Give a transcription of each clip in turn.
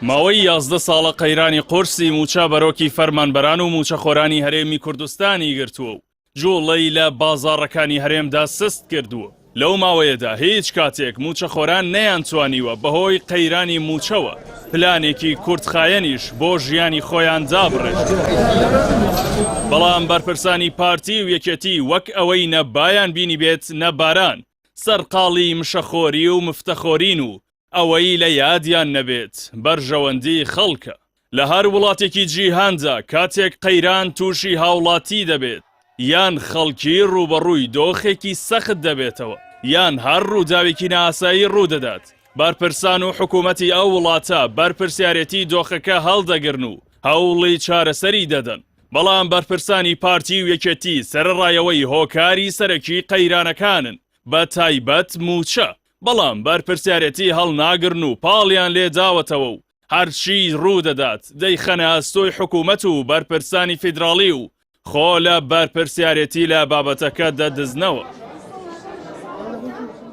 ماوەی 11 ساڵە قەیرانی قورسی موچە بەرۆکی فەرمانبەران و موچەخۆرانی هەرێمی کوردستانی گرتووە و جوڵەی لە بازاڕەکانی هەرێمدا سست کردووە. لەو ماوەیەدا هیچ کاتێک موچەخۆران نەیانتوانیوە بەهۆی قەیرانی موچەوە پلانێکی کورتخایەنیش بۆ ژیانی خۆیان دابڕێت. بەڵام بەرپرسانی پارتی و یەکێتی وەک ئەوەی نەبایان بینی بێت نەباران سەرقاڵی مشەخۆری و مفتەخۆرین و ئەوەی لە یادیان نەبێت بەرژەوەندی خەڵکە. لە هەر وڵاتێکی جیهاندا کاتێک قەیران تووشی هاوڵاتی دەبێت یان خەڵکی ڕوبەڕووی دۆخێکی سەخت دەبێتەوە یان هەر ڕووداوێکی ناسایی ڕوودەدات، بەرپرسان و حکوومەتی ئەو وڵاتە بەرپرسیارەتی دۆخەکە هەڵدەگرن و هەوڵی چارەسەری دەدەن. بەڵام بەرپرسانی پارتی و یەکێتی سەرڕایەوەی هۆکاری سەرەکی قەیرانەکانن بە تایبەت موچە، بەڵام بەرپرسیارەتی هەڵناگرن و پاڵیان لێداوەتەوە و هەرچی ڕوودەدات دەیخەنە ئەستۆی حکوومەت و بەرپرسانی فیدراڵی و خۆ لە بەرپرسیارەتی لە بابەتەکە دەدزنەوە.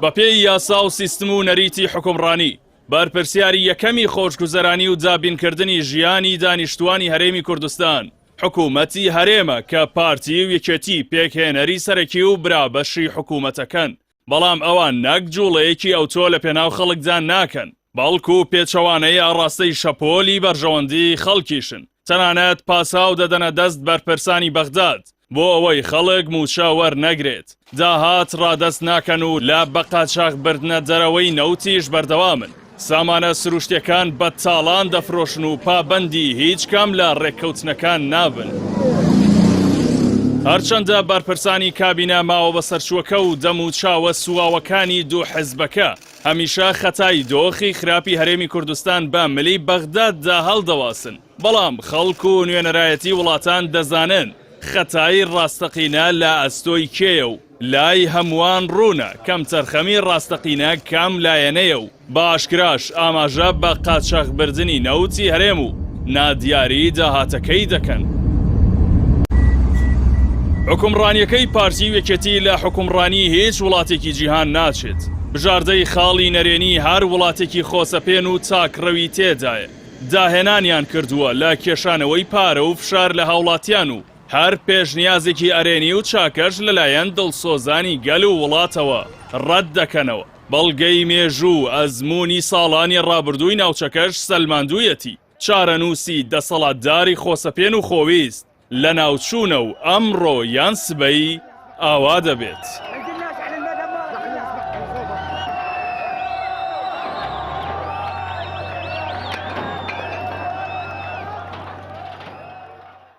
بە پێی یاسا و سیستم و نەریتی حکومڕانی بەرپرسیاری یەکەمی خۆشگوزەرانی و دابینکردنی ژیانی دانیشتوانی هەرێمی کوردستان حکوومەتی هەرێمە کە پارتی و یەکێتی پێکهێنەری سەرەکی و برابەشی حکوومەتەکەن. بەڵام ئەوان نەک جوڵەیەکی ئەوتۆ لە پێناو خەڵکدا ناکەن، بەڵکو و پێچەوانەی ئاڕاستەی شەپۆلی بەرژەوەندی خەڵکیشن. تەنانەت پاساو دەدەنە دەست بەرپرسانی بەغداد بۆ ئەوەی خەڵک موچە وەرنەگرێت. داهات ڕادەست ناکەن و لە بەقاچاق بردنە دەرەوەی نەوتیش بەردەوامن. سامانە سروشتیەکان بە تاڵان دەفرۆشن و پابەندی هیچ کام لە ڕێککەوتنەکان نابن. هەرچەندە بەرپرسانی کابینە ماوە بە سەرچووەکە و دەم و چاوە سواوەکانی دوو حزبەکە هەمیشە خەتای دۆخی خراپی هەرێمی کوردستان بە ملی بەغداددا هەڵدەواسن. بەڵام خەڵک و نوێنەرایەتی وڵاتان دەزانن خەتای ڕاستەقینە لە ئەستۆی کێیە و لای هەمووان ڕوونە کەم تەرخەمی ڕاستەقینە کام لایەنەیە و باشکراش ئاماژە بە قاچاقبردنی نەوتی هەرێم و نادیاری داهاتەکەی دەکەن. حکومڕانیەکەی پارتی و یەکێتی لە حکومڕانی هیچ وڵاتێکی جیهان ناچێت. بژاردەی خاڵی نەرێنی هەر وڵاتێکی خۆسەپێن و چاکڕەوی تێدایە. داهێنانیان کردووە لە کێشانەوەی پارە و فشار لە هاوڵاتیان و هەر پێشنیازێکی ئەرێنی و چاکەش لەلایەن دڵسۆزانی گەل و وڵاتەوە ڕەت دەکەنەوە. بەڵگەی مێژوو ئەزمموی ساڵانی ڕابردووی ناوچەکەش سەلماندوویەتی چارەنووسی دەسەڵاتداری خۆسەپێن و خۆویست لە ناوچوونە و ئەمڕۆ یان سبەی ئاوا دەبێت.